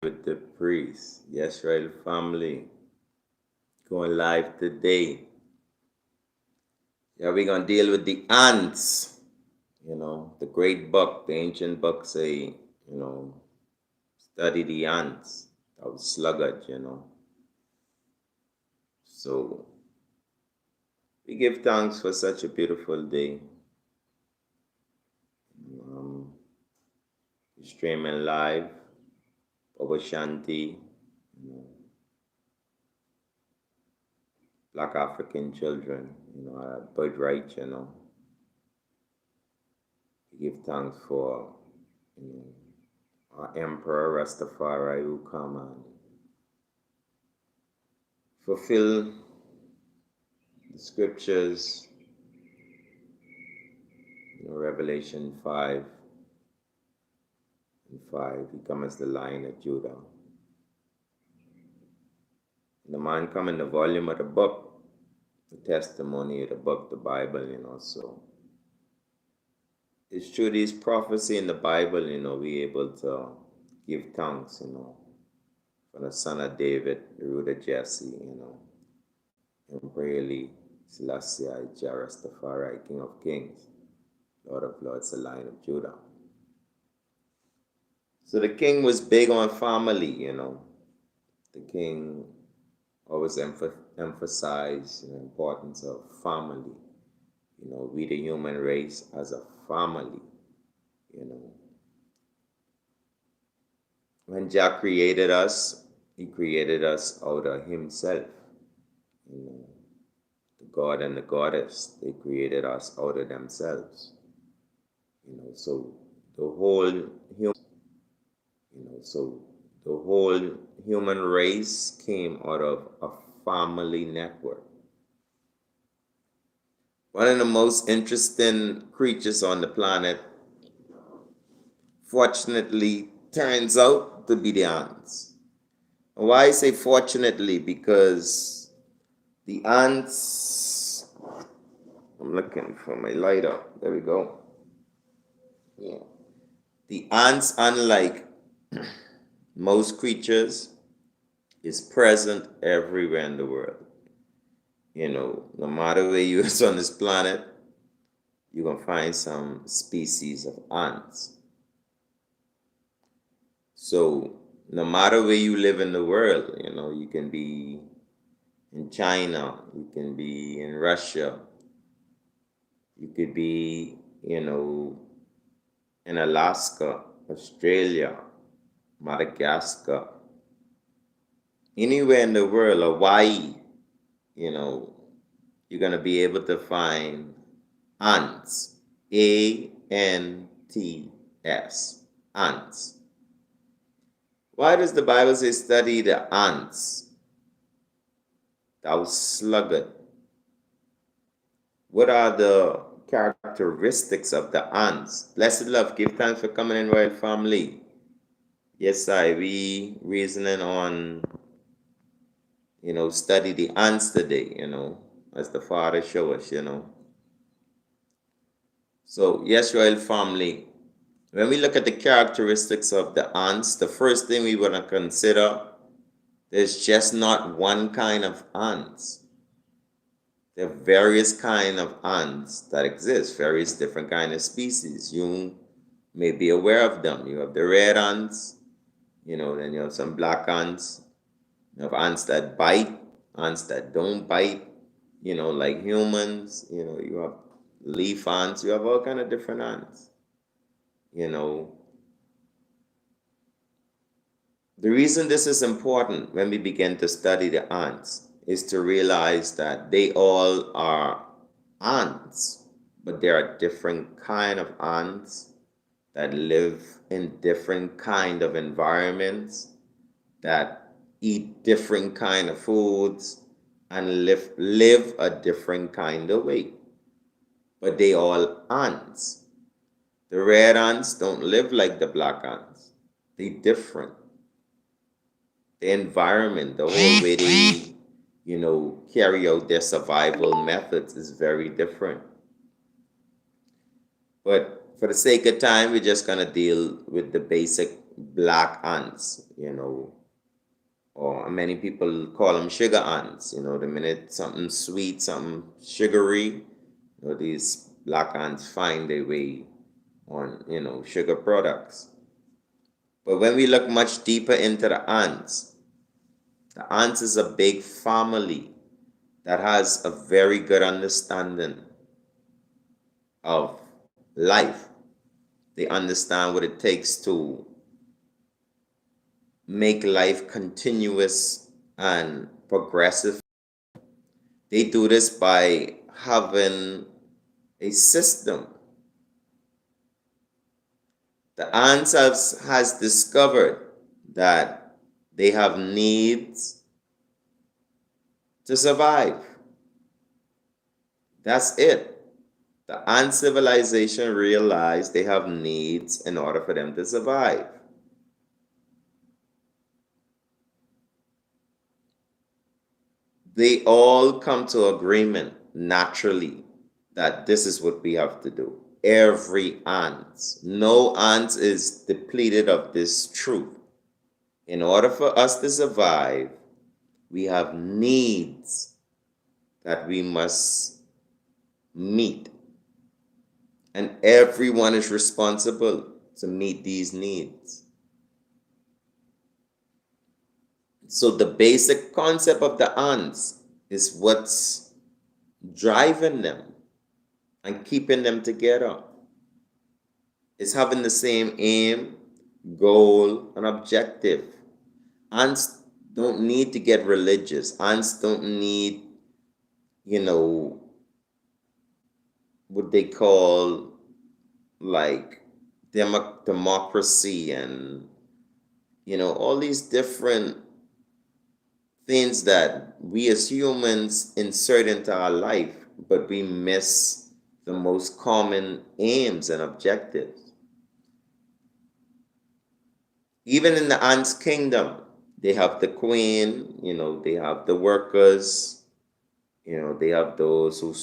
with the priest. Yes, right, family. Going live today. Yeah, we're gonna deal with the ants. The great book, the ancient book say, study the ants. That was sluggard. So we give thanks for such a beautiful day. Um, Streaming live, Baba Shanti, Black African children, birthright. We give thanks for, you know, our Emperor Rastafari who come and fulfill the scriptures, Revelation 5 and 5. He come as the Lion of Judah. And the man come in the volume of the book, the testimony of the book, the Bible, so it's through this prophecy in the Bible, we able to give thanks, for the son of David, the root of Jesse, and really Selassie, Jah Rastafari, King of Kings, Lord of Lords, the Lion of Judah. So the king was big on family, The king always emphasized the importance of family. We the human race as a family, When Jah created us, he created us out of himself. The God and the goddess, they created us out of themselves. So the whole human race came out of a family network. One of the most interesting creatures on the planet, fortunately, turns out to be the ants. And why I say fortunately? Because the ants, I'm looking for my lighter. There we go. Yeah. The ants, unlike most creatures, is present everywhere in the world. No matter where you are on this planet, you're going to find some species of ants. So no matter where you live in the world, you can be in China, you can be in Russia, you could be, in Alaska, Australia, Madagascar, anywhere in the world, Hawaii, you're going to be able to find ants, A-N-T-S, ants. Why does the Bible say study the ants? Thou sluggard. What are the characteristics of the ants? Blessed love, give thanks for coming in, royal family. Yes, we reasoning on, study the ants today, as the Father show us, So, yes, royal family, when we look at the characteristics of the ants, the first thing we want to consider, there's just not one kind of ants. There are various kind of ants that exist, various different kind of species. You may be aware of them. You have the red ants, then you have some black ants. You have ants that bite, ants that don't bite, like humans. You have leaf ants. You have all kind of different ants. The reason this is important when we begin to study the ants is to realize that they all are ants, but there are different kind of ants that live in different kind of environments, that eat different kind of foods, and live a different kind of way. But they all ants. The red ants don't live like the black ants. They different. The environment, the whole way they, carry out their survival methods is very different. But for the sake of time, we're just gonna deal with the basic black ants, or many people call them sugar ants. The minute something sweet, something sugary, these black ants find their way on, sugar products. But when we look much deeper into the ants is a big family that has a very good understanding of life. They understand what it takes to make life continuous and progressive. They do this by having a system. The ants has discovered that they have needs to survive. That's it. The ant civilization realized they have needs in order for them to survive. They all come to agreement naturally that this is what we have to do. Every ant. No ant is depleted of this truth. In order for us to survive, we have needs that we must meet. And everyone is responsible to meet these needs. So the basic concept of the ants is what's driving them and keeping them together. It's having the same aim, goal, and objective. Ants don't need to get religious. Ants don't need, what they call like democracy and, all these different things that we as humans insert into our life, but we miss the most common aims and objectives. Even in the ants' kingdom, they have the queen, they have the workers, they have those who,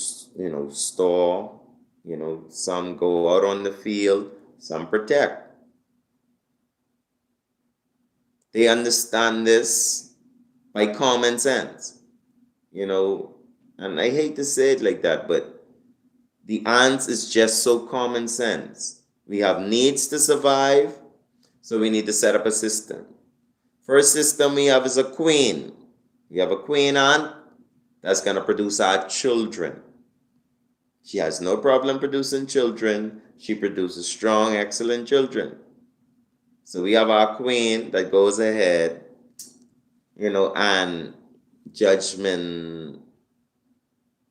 store, some go out on the field, some protect. They understand this by common sense, and I hate to say it like that, but the ants is just so common sense. We have needs to survive, so we need to set up a system. First system we have is a queen. We have a queen ant that's going to produce our children. She has no problem producing children. She produces strong, excellent children. So we have our queen that goes ahead, and judgment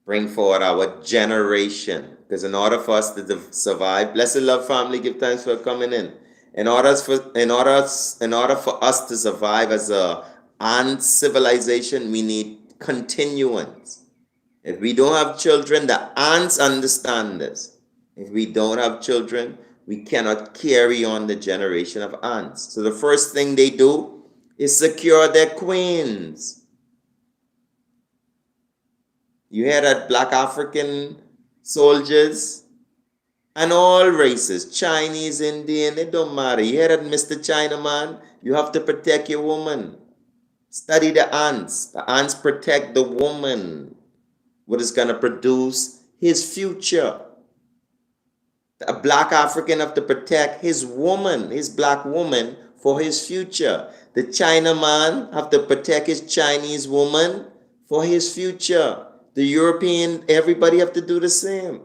bring forward our generation. Because in order for us to survive, blessed love family, give thanks for coming in. In order for us to survive as a ant civilization, we need continuance. If we don't have children, the ants understand this. If we don't have children, we cannot carry on the generation of ants. So the first thing they do is secure their queens. You hear that? Black African soldiers and all races, Chinese, Indian, it don't matter. You hear that, Mr. Chinaman? You have to protect your woman. Study the ants. The ants protect the woman, what is going to produce his future. A black African have to protect his woman, his black woman, for his future. The Chinaman have to protect his Chinese woman for his future. The European, everybody have to do the same.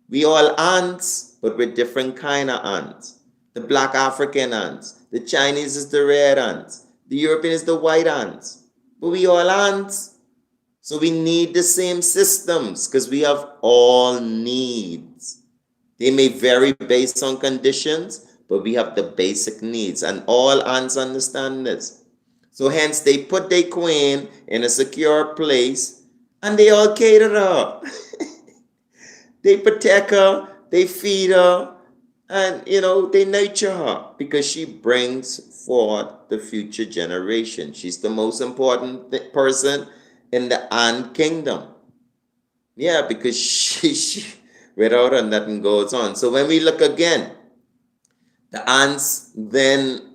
We all ants, but we're different kind of ants. The black African ants. The Chinese is the red ants. The European is the white ants. But we all ants. So we need the same systems because we have all needs. They may vary based on conditions, but we have the basic needs, and all ants understand this. So hence they put their queen in a secure place and they all cater her. They protect her, they feed her, and they nurture her because she brings forth the future generation. She's the most important person in the ant kingdom. Yeah, because she without her nothing goes on. So when we look again, the ants then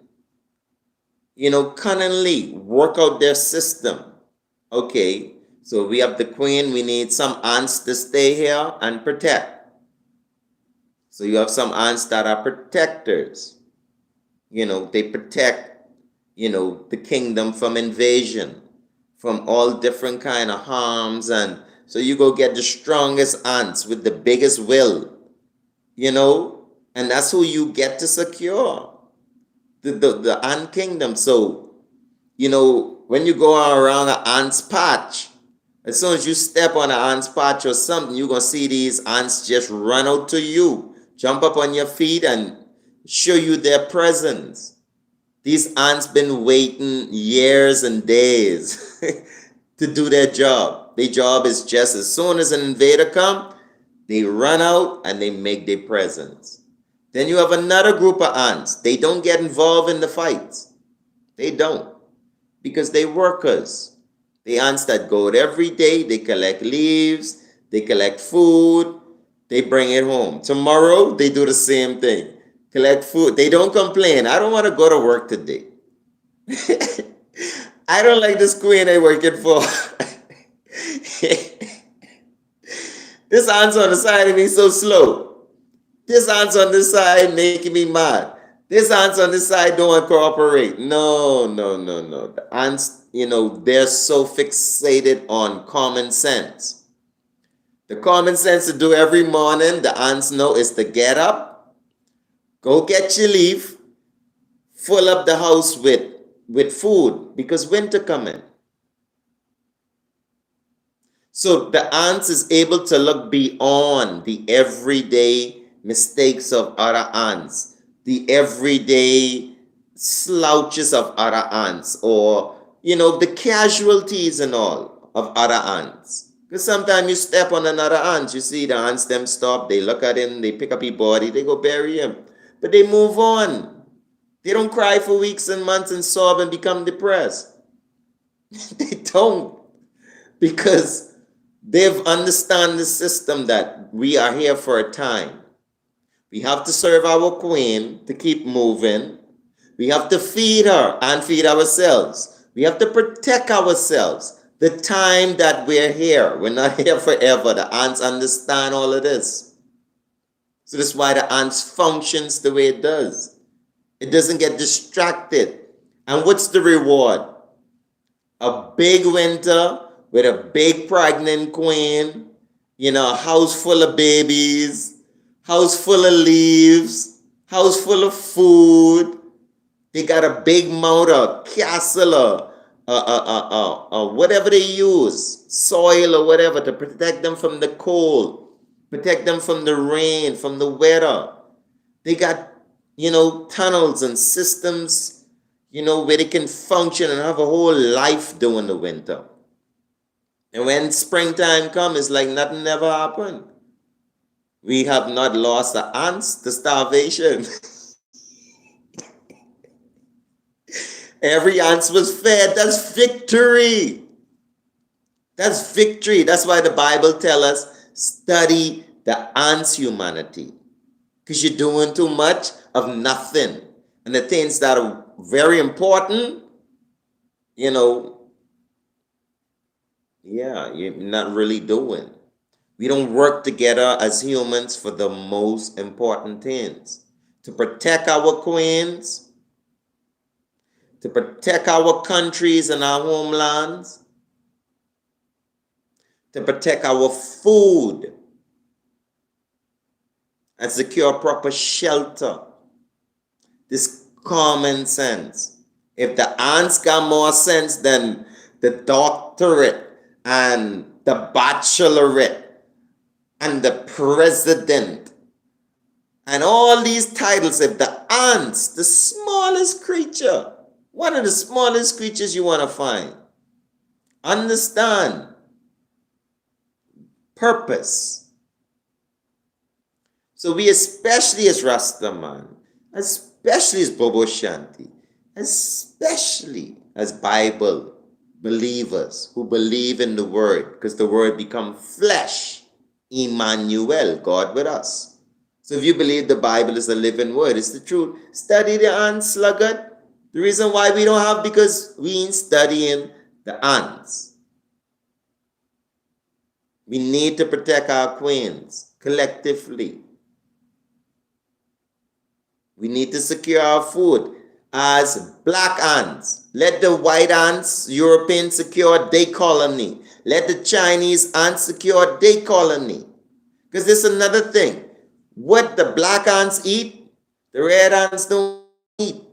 cunningly work out their system. Okay, so we have the queen, we need some ants to stay here and protect. So you have some ants that are protectors. They protect, the kingdom from invasion, from all different kind of harms. And so you go get the strongest ants with the biggest will, and that's who you get to secure the ant kingdom. So, when you go around an ant's patch, as soon as you step on an ant's patch or something, you're going to see these ants just run out to you, jump up on your feet and show you their presence. These ants been waiting years and days to do their job. Their job is just as soon as an invader come, they run out and they make their presence. Then you have another group of ants. They don't get involved in the fights. They don't. Because they workers. The ants that go out every day, they collect leaves, they collect food, they bring it home. Tomorrow, they do the same thing. Collect food. They don't complain. I don't want to go to work today. I don't like this queen I'm working for. This ant's on the side of me so slow. This ant's on this side making me mad. This ant's on this side don't cooperate. No. The ants, they're so fixated on common sense. The common sense to do every morning, the ants know, is to get up, go get your leaf, fill up the house with food because winter coming. So the ants is able to look beyond the everyday mistakes of other ants, the everyday slouches of other ants, or, the casualties and all of other ants. Because sometimes you step on another ant, you see the ants, them stop, they look at him, they pick up his body, they go bury him. But they move on. They don't cry for weeks and months and sob and become depressed. They don't. Because they've understand the system that we are here for a time. We have to serve our queen to keep moving. We have to feed her and feed ourselves. We have to protect ourselves. The time that we're here, we're not here forever. The ants understand all of this. So that's why the ants functions the way it does. It doesn't get distracted. And what's the reward? A big winter with a big pregnant queen, a house full of babies, house full of leaves, house full of food. They got a big mouth, a castle, or whatever they use, soil or whatever, to protect them from the cold, protect them from the rain, from the weather. They got, tunnels and systems, where they can function and have a whole life during the winter. And when springtime comes, it's like nothing ever happened. We have not lost the ants to starvation. Every ant was fed. That's victory. That's victory. That's why the Bible tells us, study the ants' humanity. Because you're doing too much of nothing. And the things that are very important, you're not really doing. We don't work together as humans for the most important things. To protect our queens, to protect our countries and our homelands, to protect our food, and secure proper shelter. This common sense. If the ants got more sense than the doctorate and the bachelorette and the president and all these titles, if the ants, the smallest creature, one of the smallest creatures you want to find, understand purpose. So we, especially as Rastaman, especially as Bobo Shanti, especially as Bible believers who believe in the word, because the word become flesh, Emmanuel, God with us. So if you believe the Bible is the living word, it's the truth, study the ant sluggard, The reason why we don't have, because we ain't studying the ants. We need to protect our queens collectively. We need to secure our food as black ants. Let the white ants, Europeans, secure their colony. Let the Chinese ants secure their colony. Because this is another thing. What the black ants eat, the red ants don't eat.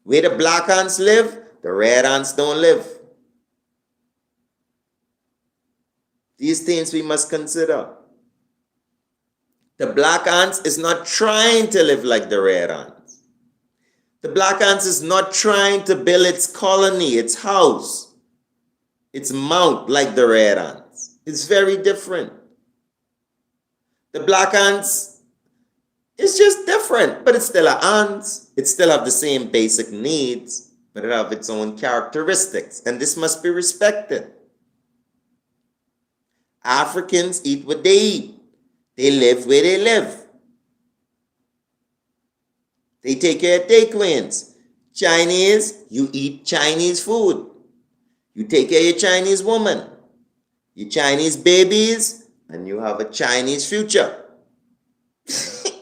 Where the black ants live, the red ants don't live. These things we must consider. The black ants is not trying to live like the red ants. The black ants is not trying to build its colony, its house, its mount like the red ants. It's very different. The black ants is just different, but it's still an ant. It still have the same basic needs, but it have its own characteristics, and this must be respected. Africans eat what they eat. They live where they live. They take care of their queens. Chinese, you eat Chinese food. You take care of your Chinese woman, your Chinese babies, and you have a Chinese future.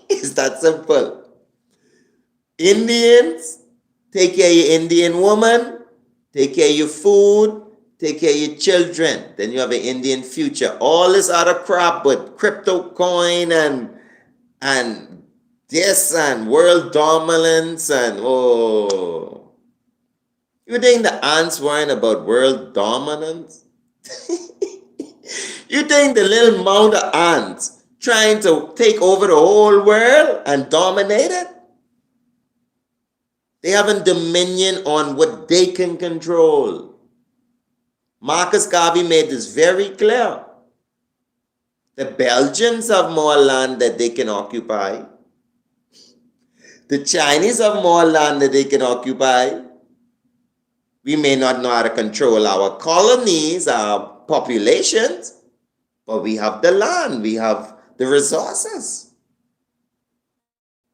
It's that simple. Indians, take care of your Indian woman, take care of your food, take care of your children. Then you have an Indian future. All this other crap with crypto coin and this and world dominance and oh. You think the ants worrying about world dominance? You think the little mound of ants trying to take over the whole world and dominate it? They have dominion on what they can control. Marcus Garvey made this very clear. The Belgians have more land that they can occupy. The Chinese have more land that they can occupy. We may not know how to control our colonies, our populations, but we have the land, we have the resources.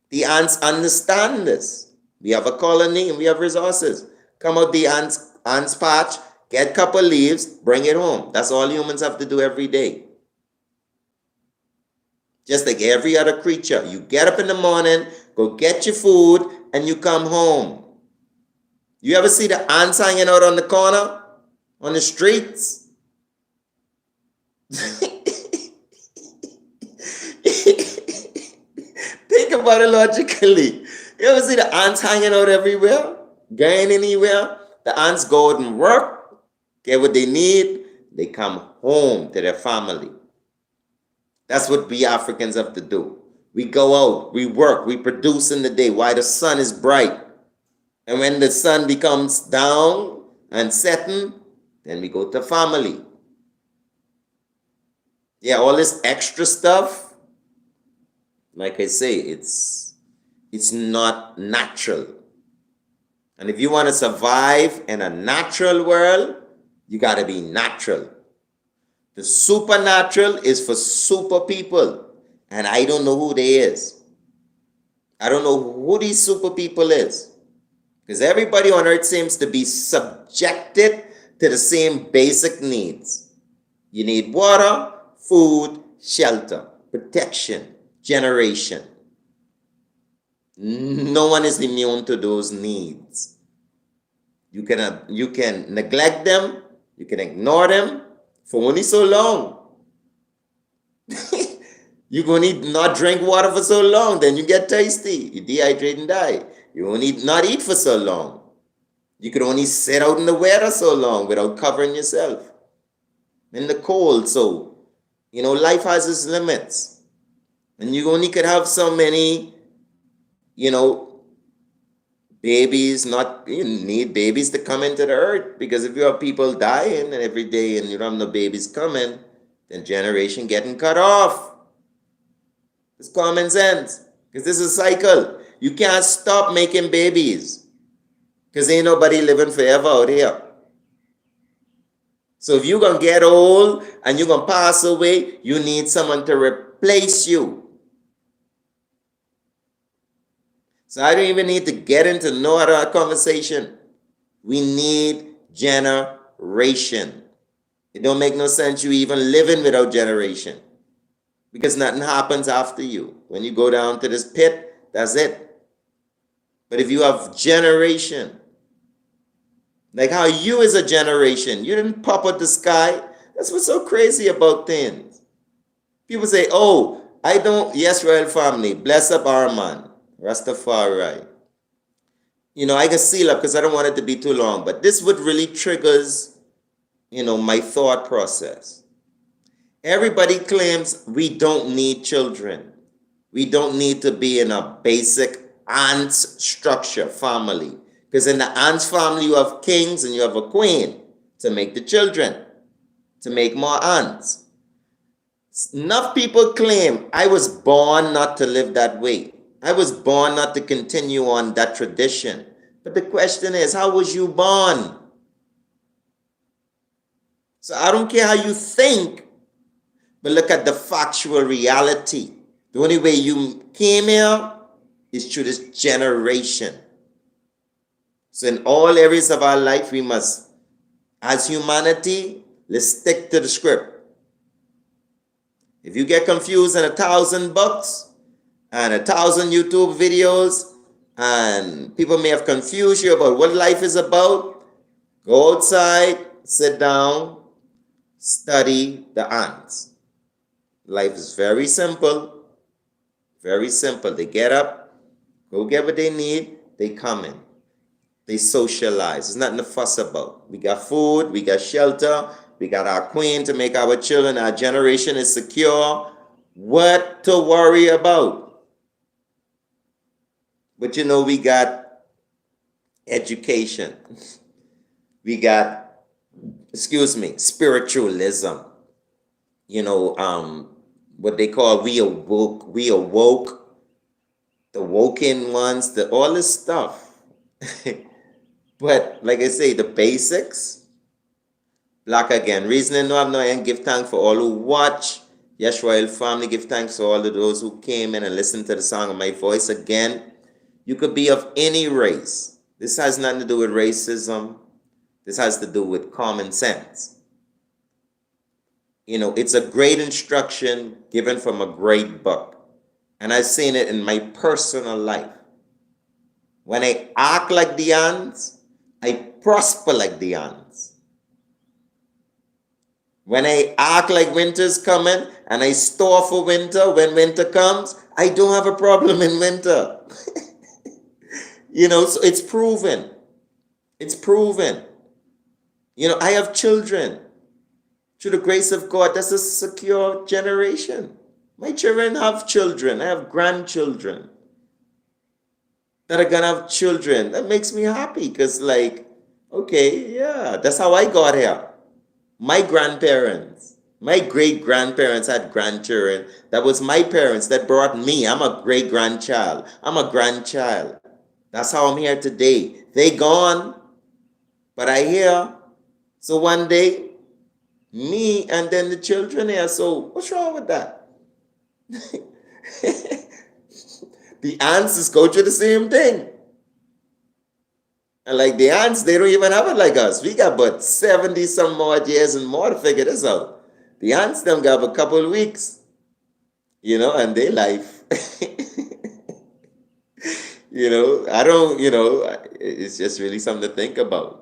The ants understand this. We have a colony and we have resources. Come out the ants patch, get a couple leaves, bring it home. That's all humans have to do every day. Just like every other creature. You get up in the morning, go get your food, and you come home. You ever see the ants hanging out on the corner? On the streets? Think about it logically. You ever see the ants hanging out everywhere? Going anywhere? The ants go out and work, get what they need, they come home to their family. That's what we Africans have to do. We go out, we work, we produce in the day while the sun is bright. And when the sun becomes down and setting, then we go to family. Yeah, all this extra stuff, like I say, it's not natural. And if you want to survive in a natural world, you got to be natural. The supernatural is for super people. And I don't know who they is. I don't know who these super people is. Because everybody on earth seems to be subjected to the same basic needs. You need water, food, shelter, protection, generation. No one is immune to those needs. You can neglect them, you can ignore them for only so long. You're going to not drink water for so long, then you get thirsty, you dehydrate and die. You only not eat for so long. You could only sit out in the weather so long without covering yourself in the cold. So, life has its limits. And you only could have so many, babies. You need babies to come into the earth. Because if you have people dying every day and you don't have no babies coming, then generation getting cut off. It's common sense. Because this is a cycle. You can't stop making babies because ain't nobody living forever out here. So if you're going to get old and you're going to pass away, you need someone to replace you. So I don't even need to get into no other conversation. We need generation. It don't make no sense you even living without generation, because nothing happens after you. When you go down to this pit, that's it. But if you have generation, like how you is a generation, you didn't pop out the sky. That's what's so crazy about things. People say, oh, I don't, yes, royal family, bless up our man, rastafari. I can seal up because I don't want it to be too long, but this would really triggers, my thought process. Everybody claims we don't need children. We don't need to be in a basic ants structure family. Because in the ants family, you have kings and you have a queen to make the children, to make more ants. Enough people claim I was born not to live that way. I was born not to continue on that tradition. But the question is, how was you born? So I don't care how you think, but look at the factual reality. The only way you came here is through this generation. So in all areas of our life, we must, as humanity, let's stick to the script. If you get confused in 1,000 books and 1,000 YouTube videos, and people may have confused you about what life is about, go outside, sit down, study the ants. Life is very simple. Very simple. They get up, go get what they need, they come in. They socialize. There's nothing to fuss about. We got food, we got shelter, we got our queen to make our children, our generation is secure. What to worry about? But we got education. We got, spiritualism. What they call we awoke, the woken ones, all this stuff. But like I say, the basics, black again, reasoning no have no end, give thanks for all who watch. Yes, royal family, give thanks for all of those who came in and listened to the sound of my voice again. You could be of any race. This has nothing to do with racism. This has to do with common sense. It's a great instruction given from a great book. And I've seen it in my personal life. When I act like the ants, I prosper like the ants. When I act like winter's coming and I store for winter, when winter comes, I don't have a problem in winter. So it's proven. It's proven. I have children. Through the grace of God, that's a secure generation. My children have children. I have grandchildren that are going to have children. That makes me happy because, okay, yeah, that's how I got here. My grandparents, my great-grandparents had grandchildren. That was my parents that brought me. I'm a great-grandchild. I'm a grandchild. That's how I'm here today. They gone, but I here. So one day, me and then the children here. So what's wrong with that? The ants is go through the same thing. And like the ants, they don't even have it like us. We got but 70 some more years and more to figure this out. The ants them got a couple of weeks, and their life. I don't, it's just really something to think about.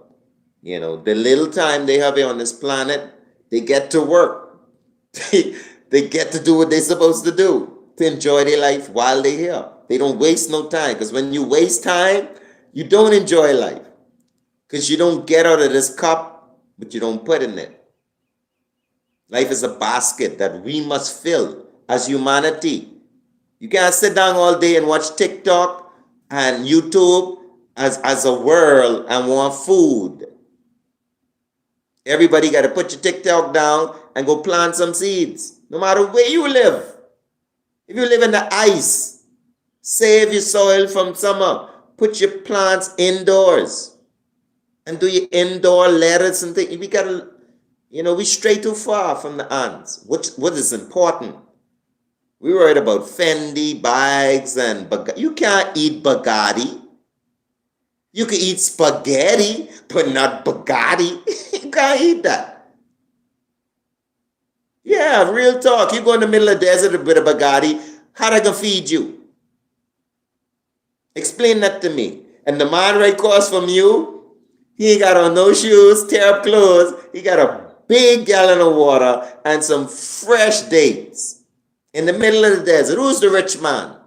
The little time they have here on this planet, they get to work. They get to do what they're supposed to do to enjoy their life while they're here. They don't waste no time, because when you waste time, you don't enjoy life, because you don't get out of this cup, but you don't put in it. Life is a basket that we must fill as humanity. You can't sit down all day and watch TikTok and YouTube as a world and want food. Everybody got to put your TikTok down and go plant some seeds, no matter where you live. If you live in the ice, save your soil from summer. Put your plants indoors and do your indoor lettuce and things. We got to, we stray too far from the ants. What is important? We worried about Fendi bags and you can't eat Bugatti. You can eat spaghetti, but not Bugatti. You can't eat that. Yeah, real talk. You go in the middle of the desert with a Bugatti, how they gonna feed you? Explain that to me. And the man right across from you, he ain't got on no shoes, tear up clothes. He got a big gallon of water and some fresh dates in the middle of the desert. Who's the rich man?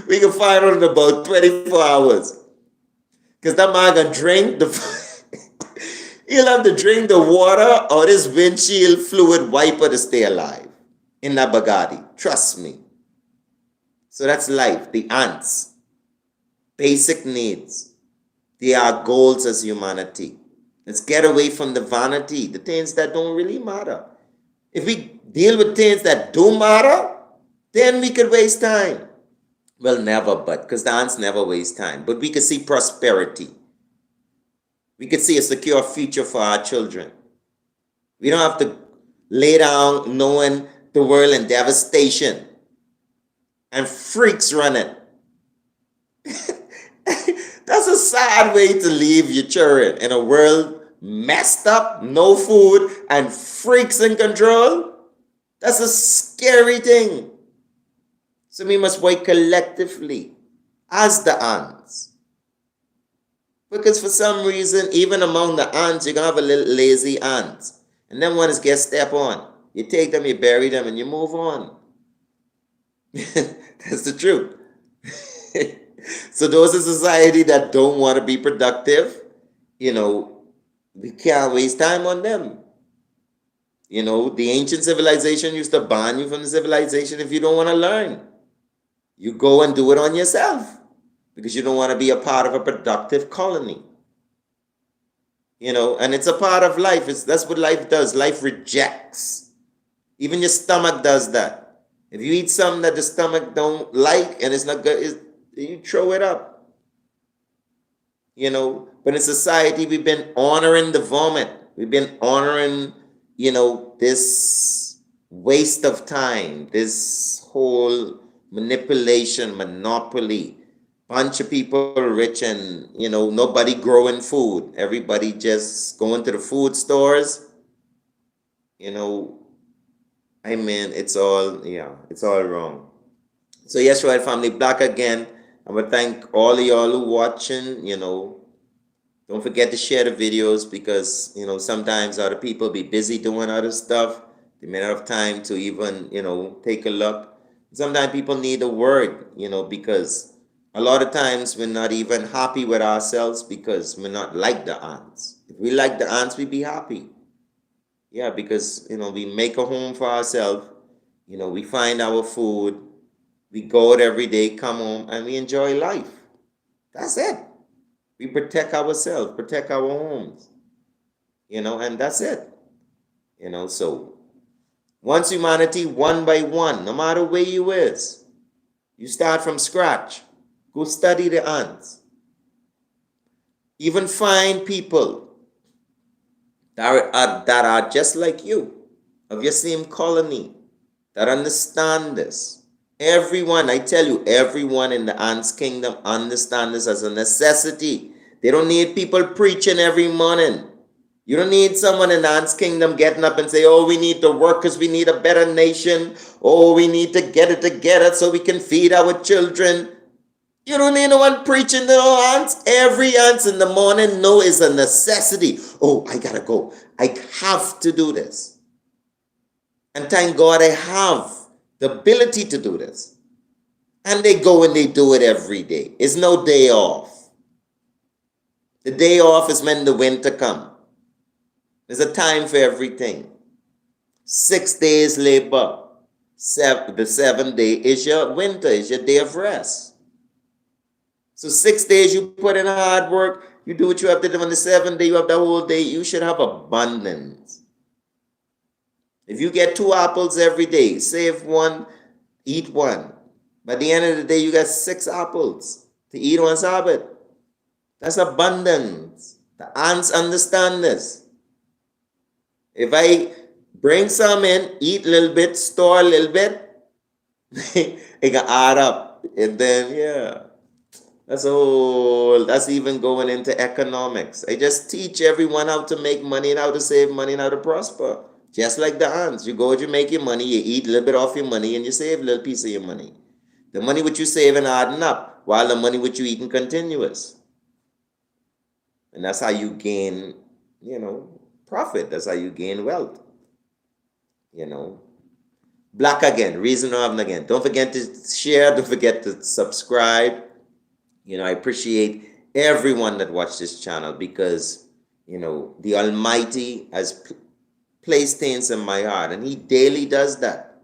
We can find out in about 24 hours. Because that man gonna drink the he'll have to drink the water or this windshield fluid wiper to stay alive in that Bugatti. Trust me. So that's life. The ants. Basic needs. They are goals as humanity. Let's get away from the vanity, the things that don't really matter. If we deal with things that do matter, then we could waste time. Well, never, but because the ants never waste time. But we could see prosperity. We could see a secure future for our children. We don't have to lay down knowing the world in devastation and freaks running. That's a sad way to leave your children in a world messed up, no food, and freaks in control. That's a scary thing. So we must work collectively as the ants. Because for some reason, even among the ants, you're going to have a little lazy ants. And then when it gets step on, you take them, you bury them, and you move on. That's the truth. So those in society that don't want to be productive, we can't waste time on them. The ancient civilization used to ban you from the civilization if you don't want to learn. You go and do it on yourself because you don't want to be a part of a productive colony. And it's a part of life. That's what life does. Life rejects. Even your stomach does that. If you eat something that the stomach don't like and it's not good, you throw it up. But in society, we've been honoring the vomit. We've been honoring, this waste of time, this whole manipulation, monopoly, bunch of people rich and, nobody growing food. Everybody just going to the food stores. It's all wrong. So yes, right, family, Black again. I would thank all of y'all who watching, don't forget to share the videos because, sometimes other people be busy doing other stuff. They may not have time to even, take a look. Sometimes people need a word, because a lot of times we're not even happy with ourselves because we're not like the ants. If we like the ants, we'd be happy. Yeah, because, we make a home for ourselves. We find our food. We go out every day, come home, and we enjoy life. That's it. We protect ourselves, protect our homes. And that's it. So once humanity, one by one, no matter where you is, you start from scratch. Go study the ants. Even find people that are just like you, of your same colony, that understand this. Everyone, I tell you, everyone in the ants kingdom understand this as a necessity. They don't need people preaching every morning. You don't need someone in the ants kingdom getting up and say, oh, we need to work because we need a better nation. Oh, we need to get it together so we can feed our children. You don't need no one preaching to no ants. Every ants in the morning know is a necessity. Oh, I gotta go. I have to do this. And thank God I have the ability to do this. And they go and they do it every day. It's no day off. The day off is when the winter comes. There's a time for everything. 6 days labor. The 7th day is your winter, is your day of rest. So 6 days you put in hard work, you do what you have to do. On the 7th day, you have the whole day. You should have abundance. If you get 2 apples every day, save one, eat one. By the end of the day, you got 6 apples to eat on Sabbath. That's abundance. The ants understand this. If I Bring some in, eat a little bit, store a little bit. It can add up. And then, yeah. That's even going into economics. I just teach everyone how to make money and how to save money and how to prosper. Just like the ants. You go, you make your money, you eat a little bit off your money, and you save a little piece of your money. The money which you save and adding up, while the money which you eating continuous. And that's how you gain, profit. That's how you gain wealth. Black again, reason to have again. Don't forget to share, don't forget to subscribe. I appreciate everyone that watched this channel because, the Almighty has placed things in my heart and He daily does that.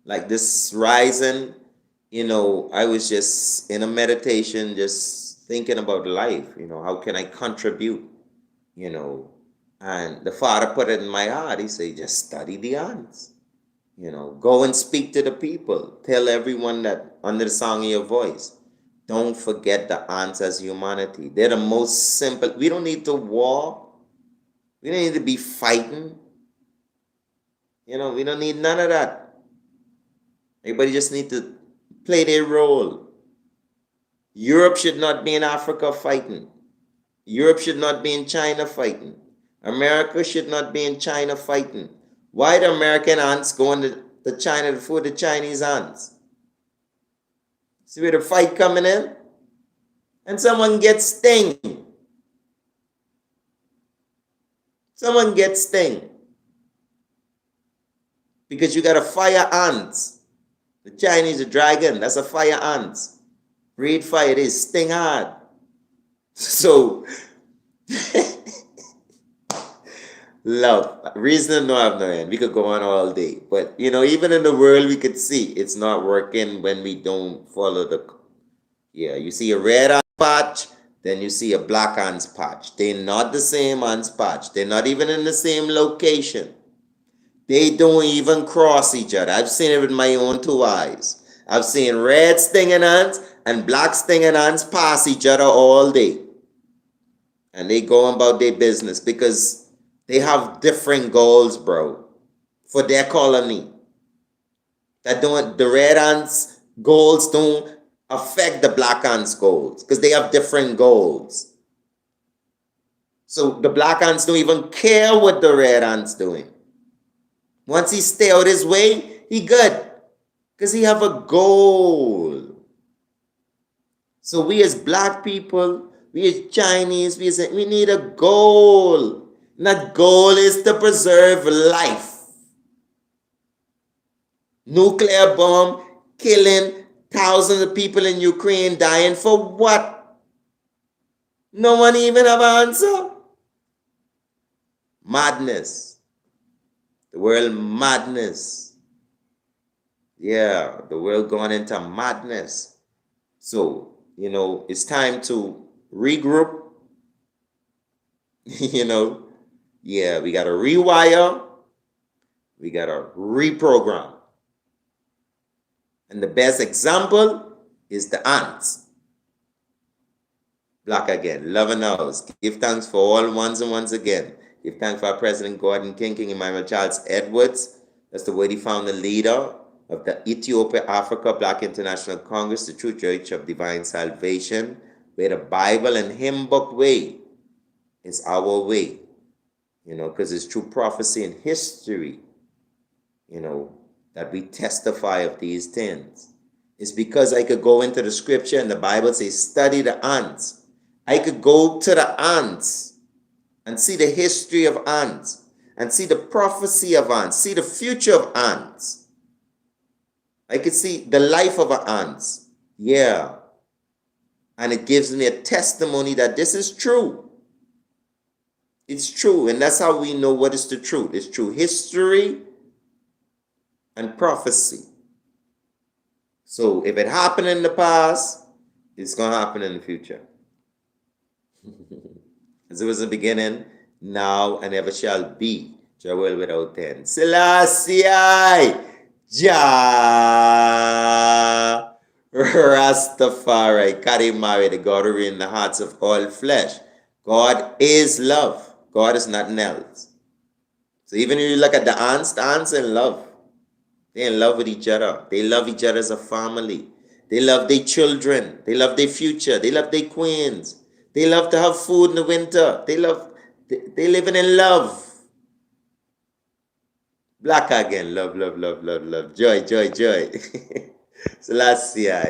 Like this rising, I was just in a meditation, just thinking about life, how can I contribute, and the Father put it in my heart. He said, just study the ants, go and speak to the people. Tell everyone that under the sound of your voice. Don't forget the ants as humanity. They're the most simple. We don't need to war. We don't need to be fighting. We don't need none of that. Everybody just need to play their role. Europe should not be in Africa fighting. Europe should not be in China fighting. America should not be in China fighting. Why the American ants going to China to fool the Chinese ants? See where the fight coming in? And someone gets sting. Someone gets sting. Because you got a fire ants. The Chinese are dragon. That's a fire ants. Breed fire. It is sting hard. So, love. Reason no have no end. We could go on all day. But, even in the world, we could see it's not working when we don't follow you see a red ant patch, then you see a black ants patch. They're not the same ants patch. They're not even in the same location. They don't even cross each other. I've seen it with my own two eyes. I've seen red stinging ants and black stinging ants pass each other all day. And they go about their business because they have different goals, bro, for their colony. The red ants' goals don't affect the black ants' goals because they have different goals. So the black ants don't even care what the red ants doing. Once he stay out his way, he good because he have a goal. So we as black people, we as Chinese, we need a goal. And that goal is to preserve life. Nuclear bomb killing thousands of people in Ukraine, dying for what? No one even have an answer. Madness. The world madness. Yeah, the world going into madness. So, it's time to regroup. Yeah, we got to rewire. We got to reprogram. And the best example is the ants. Black again, love and house. Give thanks for all ones and ones again. Give thanks for our President Gordon King Emmanuel Charles Edwards. That's the worthy founder leader of the Ethiopia Africa Black International Congress, the True Church of Divine Salvation, where the Bible and hymn book way is our way. Because it's true prophecy and history, that we testify of these things. It's because I could go into the scripture and the Bible says, study the ants. I could go to the ants and see the history of ants and see the prophecy of ants, see the future of ants. I could see the life of ants. Yeah. And it gives me a testimony that this is true. It's true. And that's how we know what is the truth. It's true history and prophecy. So if it happened in the past, it's going to happen in the future. As it was in the beginning, now, and ever shall be, Jah will without end. Selassie, Jah, Rastafari, Karimari, the God who reigns in the hearts of all flesh. God is love. God is nothing else. So even if you look at the ants in love. They're in love with each other. They love each other as a family. They love their children. They love their future. They love their queens. They love to have food in the winter. They living in love. Black again. Love, love, love, love, love. Joy, joy, joy. Selassie.